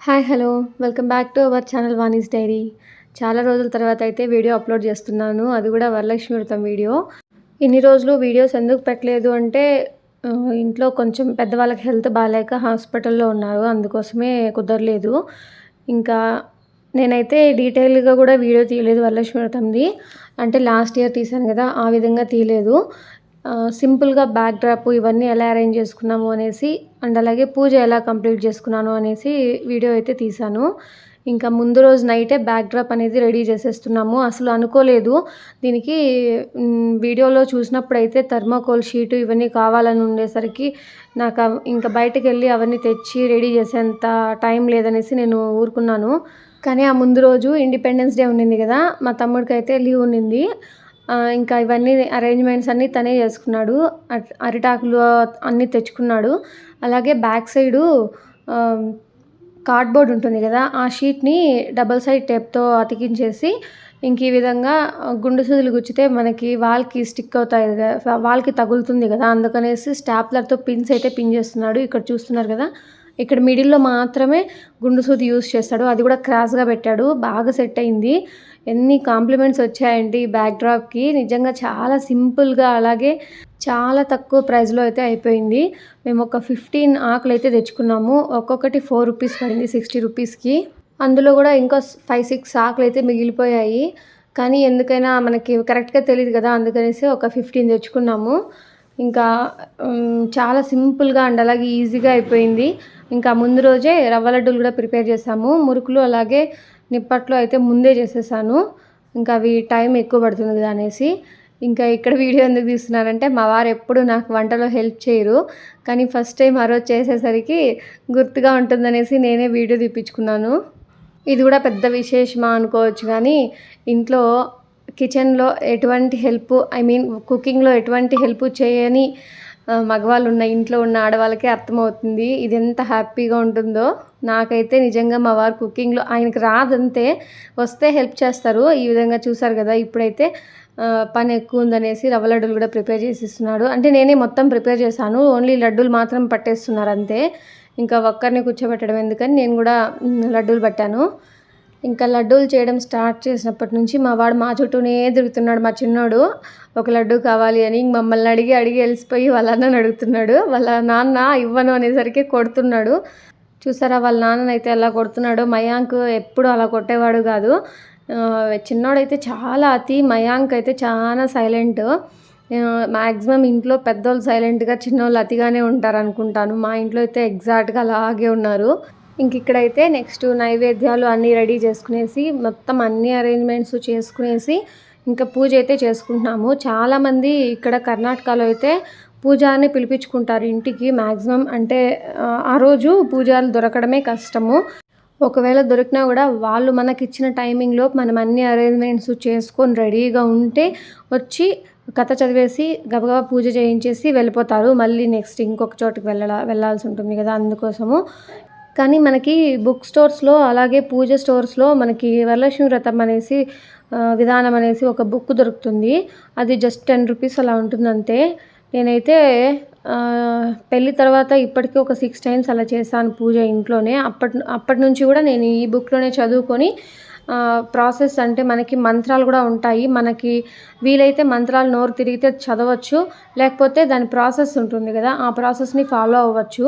Hi! Hello! Welcome back to our channel Vani's diary. చాలా రోజుల తర్వాత అయితే వీడియో అప్‌లోడ్ చేస్తున్నాను. అది కూడా వరలక్ష్మి వ్రతం వీడియో. ఇన్ని రోజులు వీడియోస్ ఎందుకు పెట్టలేదు అంటే ఇంట్లో కొంచెం పెద్దవాళ్ళకి హెల్త్ బాలేక హాస్పిటల్‌లో ఉన్నారు. అందుకోసమే కుదరలేదు. ఇంకా నేనైతే డీటెయిల్‌గా కూడా వీడియో తీయలేదు వరలక్ష్మి వ్రతంది. అంటే లాస్ట్ ఇయర్ తీశాను కదా! ఆ విధంగా తీయలేదు. సింపుల్‌గా బ్యాక్ డ్రాప్ ఇవన్నీ ఎలా అరేంజ్ చేసుకున్నాము అనేసి అండ్ అలాగే పూజ ఎలా కంప్లీట్ చేసుకున్నాను అనేసి వీడియో అయితే తీశాను. ఇంకా ముందు రోజు నైటే బ్యాక్ డ్రాప్ అనేది రెడీ చేసేస్తున్నాము. అసలు అనుకోలేదు. దీనికి వీడియోలో చూసినప్పుడైతే థర్మాకోల్ షీటు ఇవన్నీ కావాలని ఉండేసరికి నాకు ఇంకా బయటకెళ్ళి అవన్నీ తెచ్చి రెడీ చేసేంత టైం లేదనేసి నేను ఊరుకున్నాను. కానీ ఆ ముందు రోజు ఇండిపెండెన్స్ డే ఉండింది కదా! మా తమ్ముడికైతే లీవ్ ఉండింది. ఇంకా ఇవన్నీ అరేంజ్‌మెంట్స్ అన్నీ తనే చేసుకున్నాడు. అరిటాకులు అన్నీ తెచ్చుకున్నాడు. అలాగే బ్యాక్ సైడు ఆహ్, కార్డ్‌బోర్డ్ ఉంటుంది కదా! ఆ షీట్‌ని డబుల్ సైడ్ టేప్‌తో అతికించేసి ఇంక ఈ విధంగా గుండు సూదులు గుచ్చితే మనకి వాల్‌కి స్టిక్ అవుతాయి కదా! వాల్‌కి తగులుతుంది కదా! అందుకనేసి స్టాప్లర్‌తో పిన్స్ అయితే పిన్ చేస్తున్నాడు. ఇక్కడ చూస్తున్నారు కదా! ఇక్కడ మిడిల్‌లో మాత్రమే గుండు సూది యూజ్ చేస్తాడు. అది కూడా క్రాస్‌గా పెట్టాడు. బాగా సెట్ అయింది. ఎన్ని కాంప్లిమెంట్స్ వచ్చాయంటే ఈ బ్యాక్ డ్రాప్‌కి నిజంగా చాలా సింపుల్‌గా అలాగే చాలా తక్కువ ప్రైస్‌లో అయితే అయిపోయింది. మేము ఒక 15 ఆకులైతే తెచ్చుకున్నాము. ఒక్కొక్కటి రూ. 4 పడింది 60 రూపీస్‌కి. అందులో కూడా ఇంకో 5, 6 ఆకులైతే మిగిలిపోయాయి. కానీ ఎందుకైనా మనకి కరెక్ట్‌గా తెలీదు కదా! అందుకనేసి ఒక 15 తెచ్చుకున్నాము. ఇంకా చాలా సింపుల్‌గా అండ్ అలాగే ఈజీగా అయిపోయింది. ఇంకా ముందు రోజే రవ్వ లడ్డూలు కూడా ప్రిపేర్ చేశాము. మురుకులు అలాగే నిప్పట్లు అయితే ముందే చేసేసాను. ఇంకా అవి టైం ఎక్కువ పడుతుంది కదా అనేసి. ఇంకా ఇక్కడ వీడియో ఎందుకు తీస్తున్నానంటే మా వారు ఎప్పుడు నాకు వంటలో హెల్ప్ చేయరు. కానీ ఫస్ట్ టైం ఆ రోజు చేసేసరికి గుర్తుగా ఉంటుందనేసి నేనే వీడియో తీపిచ్చుకున్నాను. ఇది కూడా పెద్ద విశేషమా అనుకోవచ్చు కానీ ఇంట్లో కిచెన్‌లో ఎటువంటి హెల్ప్ కుకింగ్‌లో ఎటువంటి హెల్ప్ చేయని మగవాళ్ళు ఉన్న ఇంట్లో ఉన్న ఆడవాళ్ళకే అర్థమవుతుంది. ఇదెంత హ్యాపీగా ఉంటుందో. నాకైతే నిజంగా మా వారు కుకింగ్‌లో ఆయనకి రాదంతే. వస్తే హెల్ప్ చేస్తారు. ఈ విధంగా చూసారు కదా! ఇప్పుడైతే పని ఎక్కువ ఉందనేసి రవ్వ లడ్డూలు కూడా ప్రిపేర్ చేసి ఇస్తున్నాడు. అంటే నేనే మొత్తం ప్రిపేర్ చేశాను. ఓన్లీ లడ్డూలు మాత్రం పట్టేస్తున్నారు అంతే. ఇంకా ఒక్కరిని కూర్చోబెట్టడం ఎందుకని నేను కూడా లడ్డూలు పట్టాను. ఇంకా లడ్డూలు చేయడం స్టార్ట్ చేసినప్పటి నుంచి మా వాడు మా చుట్టూనే తిరుగుతున్నాడు మా చిన్నోడు. ఒక లడ్డూ కావాలి అని మమ్మల్ని అడిగి అడిగి అలిసిపోయి వాళ్ళ అన్నని అడుగుతున్నాడు. వాళ్ళ నాన్న ఇవ్వను అనేసరికి కొడుతున్నాడు. చూసారా వాళ్ళ నాన్ననైతే ఎలా కొడుతున్నాడో. మయాంక్ ఎప్పుడు అలా కొట్టేవాడు కాదు. చిన్నోడైతే చాలా అతి. మయాంక్ అయితే చాలా సైలెంట్. మ్యాక్సిమం ఇంట్లో పెద్దోళ్ళు సైలెంట్‌గా చిన్నోళ్ళు అతిగానే ఉంటారనుకుంటాను. మా ఇంట్లో అయితే ఎగ్జాక్ట్‌గా అలాగే ఉన్నారు. ఇక్కడైతే నెక్స్ట్ నైవేద్యాలు అన్నీ రెడీ చేసుకునేసి మొత్తం అన్ని అరేంజ్‌మెంట్స్ చేసుకునేసి ఇంకా పూజ అయితే చేసుకుంటున్నాము. చాలామంది ఇక్కడ కర్ణాటకలో అయితే పూజారిని పిలిపించుకుంటారు ఇంటికి మ్యాక్సిమం. అంటే ఆ రోజు పూజారులు దొరకడమే కష్టము. ఒకవేళ దొరికినా కూడా వాళ్ళు మనకిచ్చిన టైమింగ్‌లో మనం అన్ని అరేంజ్‌మెంట్స్ చేసుకొని రెడీగా ఉంటే వచ్చి కథ చదివేసి గబగబా పూజ చేయించేసి వెళ్ళిపోతారు. మళ్ళీ నెక్స్ట్ ఇంకొక చోటుకి వెళ్ళాల్సి ఉంటుంది కదా! అందుకోసము. కానీ మనకి బుక్ స్టోర్స్‌లో అలాగే పూజ స్టోర్స్‌లో మనకి వరలక్ష్మి వ్రతం అనేసి విధానం అనేసి ఒక బుక్ దొరుకుతుంది. అది జస్ట్ రూ. 10 అలా ఉంటుందంతే. నేనైతే పెళ్లి తర్వాత ఇప్పటికి ఒక 6 టైమ్స్ అలా చేశాను పూజ ఇంట్లోనే. అప్పటి నుంచి కూడా నేను ఈ బుక్‌లోనే చదువుకొని ప్రాసెస్ అంటే మనకి మంత్రాలు కూడా ఉంటాయి. మనకి వీలైతే మంత్రాలు నోరు తిరిగితే చదవచ్చు. లేకపోతే దాని ప్రాసెస్ ఉంటుంది కదా! ఆ ప్రాసెస్‌ని ఫాలో అవ్వచ్చు.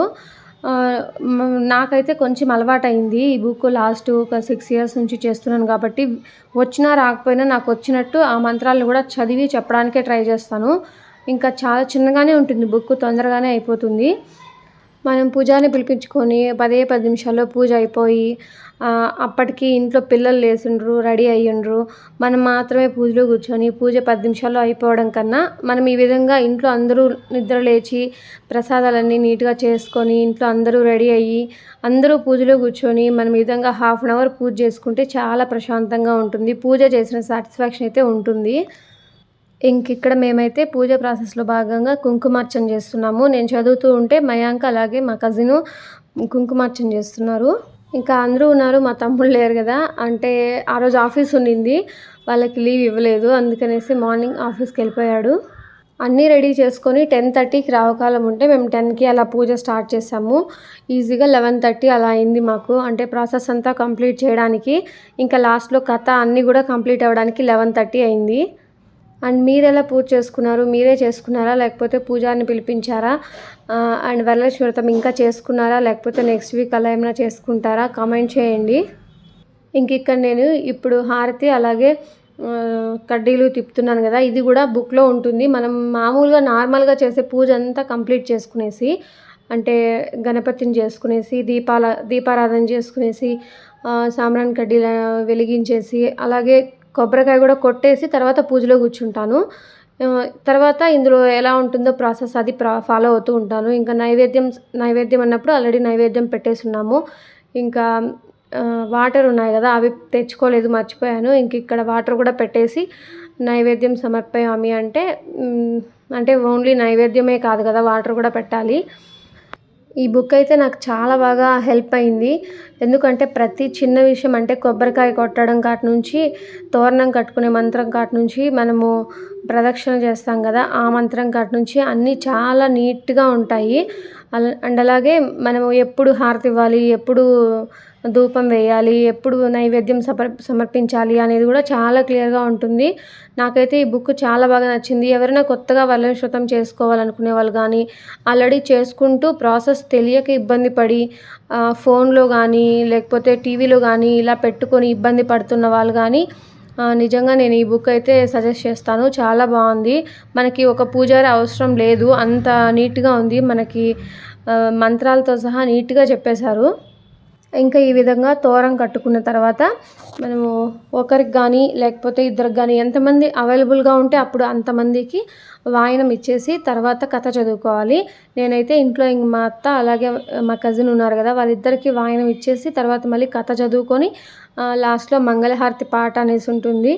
నాకైతే కొంచెం అలవాటయింది. ఈ బుక్ లాస్ట్ ఒక 6 ఇయర్స్ నుంచి చేస్తున్నాను కాబట్టి వచ్చినా రాకపోయినా నాకొచ్చినట్టు ఆ మంత్రాలను కూడా చదివి చెప్పడానికే ట్రై చేస్తాను. ఇంకా చాలా చిన్నగానే ఉంటుంది బుక్. తొందరగానే అయిపోతుంది. మనం పూజారిని పిలిపించుకొని 10 నిమిషాల్లో పూజ అయిపోయి అప్పటికి ఇంట్లో పిల్లలు లేసిండ్రు, రెడీ అయ్యిండ్రు. మనం మాత్రమే పూజలో కూర్చొని పూజ 10 నిమిషాల్లో అయిపోవడం కన్నా మనం ఈ విధంగా ఇంట్లో అందరూ నిద్ర లేచి ప్రసాదాలన్నీ నీట్‌గా చేసుకొని ఇంట్లో అందరూ రెడీ అయ్యి అందరూ పూజలో కూర్చొని మనం ఈ విధంగా హాఫ్ అన్ అవర్ పూజ చేసుకుంటే చాలా ప్రశాంతంగా ఉంటుంది. పూజ చేసిన సాటిస్ఫాక్షన్ అయితే ఉంటుంది. ఇక్కడ మేమైతే పూజ ప్రాసెస్‌లో భాగంగా కుంకుమార్చన చేస్తున్నాము. నేను చదువుతూ ఉంటే మయాంక్ అలాగే మా కజిను కుంకుమార్చన చేస్తున్నారు. ఇంకా అందరూ ఉన్నారు. మా తమ్ముడు లేరు కదా! అంటే ఆ రోజు ఆఫీస్ ఉండింది. వాళ్ళకి లీవ్ ఇవ్వలేదు. అందుకనేసి మార్నింగ్ ఆఫీస్‌కెళ్ళిపోయాడు. అన్నీ రెడీ చేసుకొని 10:30కి రావుకాలం ఉంటే మేము 10కి అలా పూజ స్టార్ట్ చేసాము. ఈజీగా 11:30 అలా అయింది మాకు. అంటే ప్రాసెస్ అంతా కంప్లీట్ చేయడానికి. ఇంకా లాస్ట్‌లో కథ అన్నీ కూడా కంప్లీట్ అవ్వడానికి 11:30 అయింది. అండ్ మీరెలా పూజ చేసుకున్నారు? మీరే చేసుకున్నారా? లేకపోతే పూజారిని పిలిపించారా? అండ్ వరలక్ష్మి వ్రతం ఇంకా చేసుకున్నారా? లేకపోతే నెక్స్ట్ వీక్ అలా ఏమైనా చేసుకుంటారా? కామెంట్ చేయండి. ఇక్కడ నేను ఇప్పుడు హారతి అలాగే కడ్డీలు తిప్పుతున్నాను కదా, ఇది కూడా బుక్లో ఉంటుంది. మనం మామూలుగా నార్మల్గా చేసే పూజ అంతా కంప్లీట్ చేసుకునేసి, అంటే గణపతిని చేసుకునేసి దీపారాధన చేసుకునేసి సాంబ్రాణి కడ్డీలు వెలిగించేసి అలాగే కొబ్బరికాయ కూడా కొట్టేసి తర్వాత పూజలో కూర్చుంటాను. తర్వాత ఇందులో ఎలా ఉంటుందో ప్రాసెస్ అది ఫాలో అవుతూ ఉంటాను. ఇంకా నైవేద్యం అన్నప్పుడు ఆల్రెడీ నైవేద్యం పెట్టేసున్నాము. ఇంకా వాటర్ ఉన్నాయి కదా, అవి తెచ్చుకోలేదు, మర్చిపోయాను. ఇక్కడ వాటర్ కూడా పెట్టేసి నైవేద్యం సమర్పయామి అంటే ఓన్లీ నైవేద్యమే కాదు కదా, వాటర్ కూడా పెట్టాలి. ఈ బుక్ అయితే నాకు చాలా బాగా హెల్ప్ అయింది. ఎందుకంటే ప్రతి చిన్న విషయం, అంటే కొబ్బరికాయ కొట్టడం కాటి నుంచి తోరణం కట్టుకునే మంత్రం కాటి నుంచి మనము ప్రదక్షిణ చేస్తాం కదా, ఆ మంత్రం కాటి నుంచి అన్నీ చాలా నీట్గా ఉంటాయి. అండ్ అలాగే మనము ఎప్పుడు హారతి ఇవ్వాలి, ఎప్పుడు ధూపం వేయాలి, ఎప్పుడు నైవేద్యం సమర్పించాలి అనేది కూడా చాలా క్లియర్గా ఉంటుంది. నాకైతే ఈ బుక్ చాలా బాగా నచ్చింది. ఎవరైనా కొత్తగా వరలక్ష్మి వ్రతం చేసుకోవాలనుకునే వాళ్ళు కానీ, ఆల్రెడీ చేసుకుంటూ ప్రాసెస్ తెలియక ఇబ్బంది పడి ఫోన్లో కానీ లేకపోతే టీవీలో కానీ ఇలా పెట్టుకొని ఇబ్బంది పడుతున్న వాళ్ళు కానీ నిజంగా నేను ఈ బుక్ అయితే సజెస్ట్ చేస్తాను. చాలా బాగుంది. మనకి ఒక పూజారి అవసరం లేదు, అంత నీట్గా ఉంది. మనకి మంత్రాలతో సహా నీట్గా చెప్పేశారు. ఈ విధంగా తోరం కట్టుకున్న తర్వాత మనము ఒకరికి కానీ లేకపోతే ఇద్దరికి కానీ ఎంతమంది అవైలబుల్గా ఉంటే అప్పుడు అంతమందికి వాయనం ఇచ్చేసి తర్వాత కథ చదువుకోవాలి. నేనైతే ఇంట్లో మా అత్త అలాగే మా కజిన్ ఉన్నారు కదా, వాళ్ళిద్దరికీ వాయనం ఇచ్చేసి తర్వాత మళ్ళీ కథ చదువుకొని లాస్ట్లో మంగళహారతి పాట అనేసి ఉంటుంది.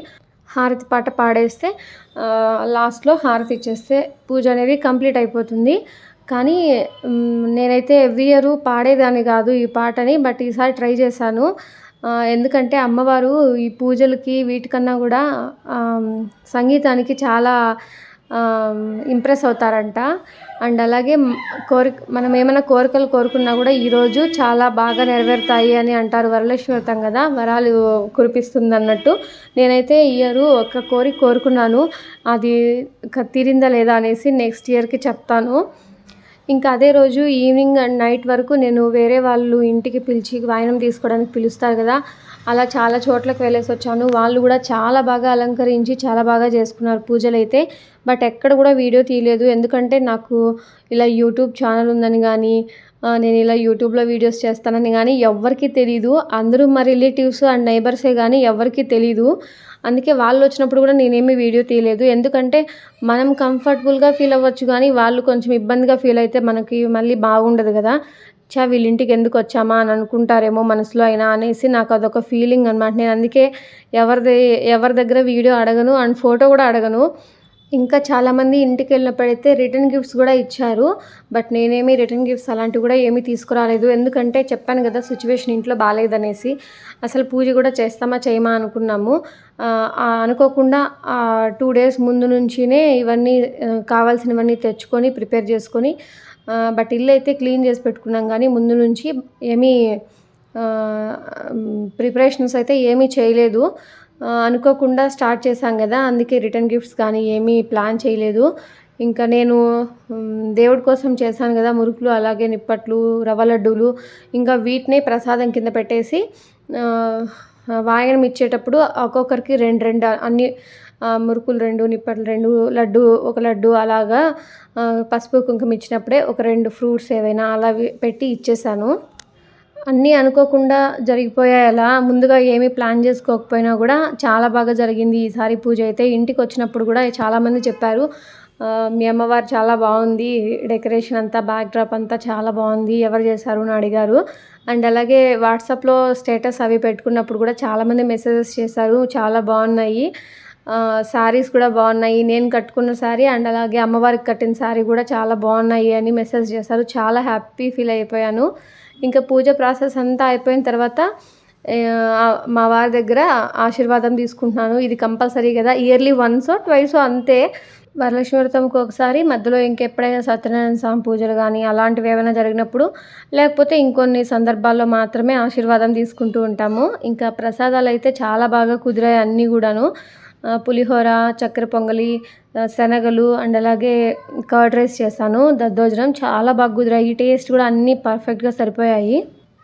హారతి పాట పాడేస్తే లాస్ట్లో హారతి ఇచ్చేస్తే పూజ అనేది కంప్లీట్ అయిపోతుంది. కానీ నేనైతే ఎవ్రీ ఇయర్ పాడేదాన్ని కాదు ఈ పాటని, బట్ ఈసారి ట్రై చేశాను. ఎందుకంటే అమ్మవారు ఈ పూజలకి వీటికన్నా కూడా సంగీతానికి చాలా ఇంప్రెస్ అవుతారంట. అండ్ అలాగే మనం ఏమైనా కోరికలు కోరుకున్నా కూడా ఈరోజు చాలా బాగా నెరవేరుతాయి అని అంటారు. వరలక్ష్మి వ్రతం కదా, వరాలు కురిపిస్తుంది అన్నట్టు. నేనైతే ఈ ఇయర్ ఒక కోరుకున్నాను, అది తీరిందా లేదా అనేసి నెక్స్ట్ ఇయర్కి చెప్తాను. అదే రోజు ఈవినింగ్ అండ్ నైట్ వరకు నేను వేరే వాళ్ళు ఇంటికి పిలిచి వాయనం తీసుకోవడానికి పిలుస్తారు కదా, అలా చాలా చోట్లకు వెళ్ళేసి వచ్చాను. వాళ్ళు కూడా చాలా బాగా అలంకరించి చాలా బాగా చేసుకున్నారు పూజలు అయితే. బట్ ఎక్కడ కూడా వీడియో తీయలేదు, ఎందుకంటే నాకు ఇలా యూట్యూబ్ ఛానల్ ఉందని కానీ నేను ఇలా యూట్యూబ్లో వీడియోస్ చేస్తానని కానీ ఎవ్వరికీ తెలీదు. అందరూ మా రిలేటివ్స్ అండ్ నైబర్సే కానీ ఎవరికీ తెలీదు. అందుకే వాళ్ళు వచ్చినప్పుడు కూడా నేనేమీ వీడియో తీయలేదు. ఎందుకంటే మనం కంఫర్టబుల్గా ఫీల్ అవ్వచ్చు కానీ వాళ్ళు కొంచెం ఇబ్బందిగా ఫీల్ అయితే మనకి మళ్ళీ బాగుండదు కదా. వీళ్ళ ఇంటికి ఎందుకు వచ్చామా అని అనుకుంటారేమో మనసులో అయినా అనేసి నాకు అదొక ఫీలింగ్ అనమాట. నేను అందుకే ఎవరి దగ్గర వీడియో అడగను అండ్ ఫోటో కూడా అడగను. చాలామంది ఇంటికి వెళ్ళినప్పుడైతే రిటర్న్ గిఫ్ట్స్ కూడా ఇచ్చారు. బట్ నేనేమి రిటర్న్ గిఫ్ట్స్ అలాంటివి కూడా ఏమీ తీసుకురాలేదు. ఎందుకంటే చెప్పాను కదా, సిచ్యువేషన్ ఇంట్లో బాగాలేదనేసి. అసలు పూజ కూడా చేస్తామా చేయమా అనుకున్నాము. అనుకోకుండా 2 days ముందు నుంచినే ఇవన్నీ కావాల్సినవన్నీ తెచ్చుకొని ప్రిపేర్ చేసుకొని బట్ ఇల్లు అయితే క్లీన్ చేసి పెట్టుకున్నాం. కానీ ముందు నుంచి ఏమీ ప్రిపరేషన్స్ అయితే ఏమీ చేయలేదు. అనుకోకుండా స్టార్ట్ చేశాం కదా, అందుకే రిటర్న్ గిఫ్ట్స్ కానీ ఏమీ ప్లాన్ చేయలేదు. నేను దేవుడి కోసం చేశాను కదా, మురుకులు అలాగే నిప్పట్లు, రవ్వ లడ్డూలు, వీటినే ప్రసాదం కింద పెట్టేసి వాయనం ఇచ్చేటప్పుడు ఒక్కొక్కరికి 2 అన్ని మురుకులు 2, నిప్పట్లు 2, ఒక లడ్డు అలాగా పసుపు కుంకుమ ఇచ్చినప్పుడే ఒక 2 ఫ్రూట్స్ ఏవైనా అలా పెట్టి ఇచ్చేసాను. అన్నీ అనుకోకుండా జరిగిపోయాయి. అలా ముందుగా ఏమీ ప్లాన్ చేసుకోకపోయినా కూడా చాలా బాగా జరిగింది ఈసారి పూజ అయితే. ఇంటికి వచ్చినప్పుడు కూడా చాలామంది చెప్పారు, మీ అమ్మవారు చాలా బాగుంది, డెకరేషన్ అంతా బ్యాక్ డ్రాప్ అంతా చాలా బాగుంది, ఎవరు చేశారు అని అడిగారు. అండ్ అలాగే వాట్సాప్లో స్టేటస్ అవి పెట్టుకున్నప్పుడు కూడా చాలామంది మెసేజెస్ చేశారు, చాలా బాగున్నాయి, శారీస్ కూడా బాగున్నాయి, నేను కట్టుకున్న శారీ అండ్ అలాగే అమ్మవారికి కట్టిన శారీ కూడా చాలా బాగున్నాయి అని మెసేజ్ చేశారు. చాలా హ్యాపీ ఫీల్ అయిపోయాను. పూజ ప్రాసెస్ అంతా అయిపోయిన తర్వాత మా వారి దగ్గర ఆశీర్వాదం తీసుకుంటున్నాను. ఇది కంపల్సరీ కదా, ఇయర్లీ 1 or 2 అంతే. వరలక్ష్మి వ్రతంకి ఒకసారి, మధ్యలో ఇంకెప్పుడైనా సత్యనారాయణ స్వామి పూజలు గానీ, అలాంటివి ఏవైనా జరిగినప్పుడు, లేకపోతే ఇంకొన్ని సందర్భాల్లో మాత్రమే ఆశీర్వాదం తీసుకుంటూ ఉంటాము. ఇంకా ప్రసాదాలైతే చాలా బాగా కుదిరాయి అన్నీ గూడాను. పులిహోర, చక్కెర పొంగలి, శనగలు అండ్ అలాగే కర్డ్ రైస్ చేశాను. దద్దోజనం చాలా బాగా కుదిరాయి. టేస్ట్ కూడా అన్నీ పర్ఫెక్ట్‌గా సరిపోయాయి.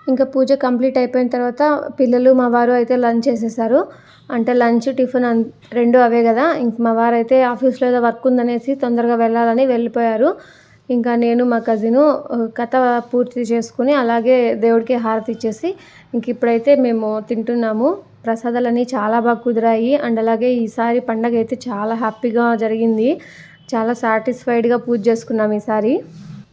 ఇంకా పూజ కంప్లీట్ అయిపోయిన తర్వాత పిల్లలు, మా వారు అయితే లంచ్ చేసేసారు. అంటే లంచ్, టిఫిన్ 2 అవే గదా! ఇంక మా వారైతే ఆఫీస్‌లో ఏదో వర్క్ ఉందనేసి తొందరగా వెళ్ళాలని వెళ్ళిపోయారు. ఇంకా నేను, మా కజిను కథ పూర్తి చేసుకొని, అలాగే దేవుడికి హారతి ఇచ్చేసి, ఇంక ఇప్పుడైతే మేము తింటున్నాము. ప్రసాదాలన్నీ చాలా బాగా కుదిరాయి. అండ్ అలాగే ఈసారి పండగైతే చాలా హ్యాపీగా జరిగింది. చాలా సాటిస్ఫైడ్‌గా పూజ చేసుకున్నాం ఈసారి.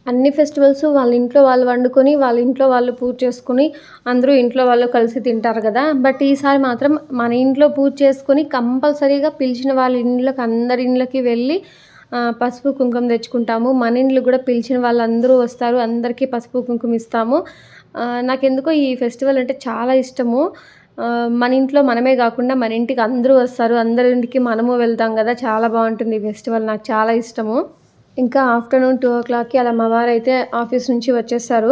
అన్ని ఫెస్టివల్స్ వాళ్ళ ఇంట్లో వాళ్ళు వండుకొని, వాళ్ళ ఇంట్లో వాళ్ళు పూజ చేసుకొని, అందరూ ఇంట్లో వాళ్ళు కలిసి తింటారు కదా! బట్ ఈసారి మాత్రం మన ఇంట్లో పూజ చేసుకొని కంపల్సరీగా పిలిచిన వాళ్ళ ఇండ్లకి, అందరి ఇండ్లకి వెళ్ళి పసుపు, కుంకుమ తెచ్చుకుంటాము. మన ఇండ్లకు కూడా పిలిచిన వాళ్ళందరూ వస్తారు. అందరికీ పసుపు, కుంకుమ ఇస్తాము. నాకెందుకో ఈ ఫెస్టివల్ అంటే చాలా ఇష్టము. మన ఇంట్లో మనమే కాకుండా మన ఇంటికి అందరూ వస్తారు. అందరి ఇంటికి మనము వెళ్తాం కదా! చాలా బావుంటుంది ఈ ఫెస్టివల్. నాకు చాలా ఇష్టము. ఇంకా ఆఫ్టర్‌నూన్ 2:00కి అలా మా వారైతే ఆఫీస్ నుంచి వచ్చేసారు.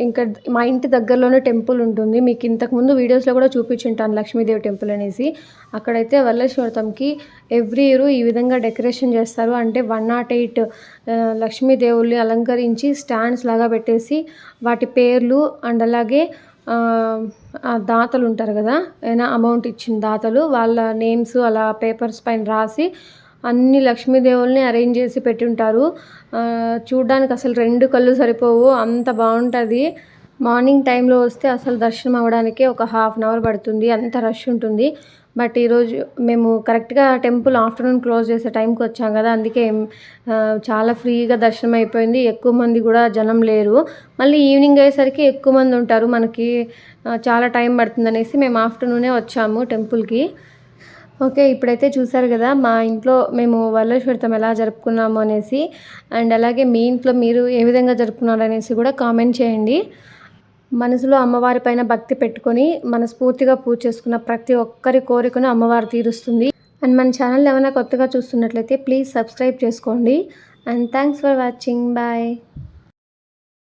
ఇంకా మా ఇంటి దగ్గరలోనే టెంపుల్ ఉంటుంది. మీకు ఇంతకుముందు వీడియోస్‌లో కూడా చూపించుంటాను లక్ష్మీదేవి టెంపుల్ అనేసి. అక్కడైతే వరలక్ష్మి వ్రతంకి ఎవ్రీ ఇయర్ ఈ విధంగా డెకరేషన్ చేస్తారు. అంటే 108 లక్ష్మీదేవుల్ని అలంకరించి స్టాండ్స్ లాగా పెట్టేసి వాటి పేర్లు అండ్ అలాగే దాతలు ఉంటారు కదా! ఏమైనా అమౌంట్ ఇచ్చిన దాతలు వాళ్ళ నేమ్స్ అలా పేపర్స్ పైన రాసి అన్ని లక్ష్మీదేవుల్ని అరేంజ్ చేసి పెట్టుంటారు. చూడ్డానికి అసలు 2 కళ్ళు సరిపోవు. అంత బావుంటది. మార్నింగ్ టైంలో వస్తే అసలు దర్శనం అవ్వడానికే ఒక హాఫ్ అన్ అవర్ పడుతుంది. అంత రష్ ఉంటుంది. బట్ ఈరోజు మేము కరెక్ట్‌గా టెంపుల్ ఆఫ్టర్‌నూన్ క్లోజ్ చేసే టైంకి వచ్చాం కదా! అందుకే చాలా ఫ్రీగా దర్శనం అయిపోయింది. ఎక్కువ మంది కూడా జనం లేరు. మళ్ళీ ఈవినింగ్ అయ్యేసరికి ఎక్కువ మంది ఉంటారు. మనకి చాలా టైం పడుతుందనేసి మేము ఆఫ్టర్‌నూనే వచ్చాము టెంపుల్‌కి. ఓకే. ఇప్పుడైతే చూసారు గదా! మా ఇంట్లో మేము వరలక్ష్మి వ్రతం ఎలా జరుపుకున్నాము అనేసి. అండ్ అలాగే మీ ఇంట్లో మీరు ఏ విధంగా జరుపుకున్నారనేసి కూడా కామెంట్ చేయండి. మనసులో అమ్మవారి పైన భక్తి పెట్టుకొని మనస్ఫూర్తిగా పూజ చేసుకున్న ప్రతి ఒక్కరి కోరికను అమ్మవారు తీరుస్తుంది. అండ్ మన ఛానల్ ఏమైనా కొత్తగా చూస్తున్నట్లయితే ప్లీజ్ సబ్స్క్రైబ్ చేసుకోండి. And thanks for watching. Bye.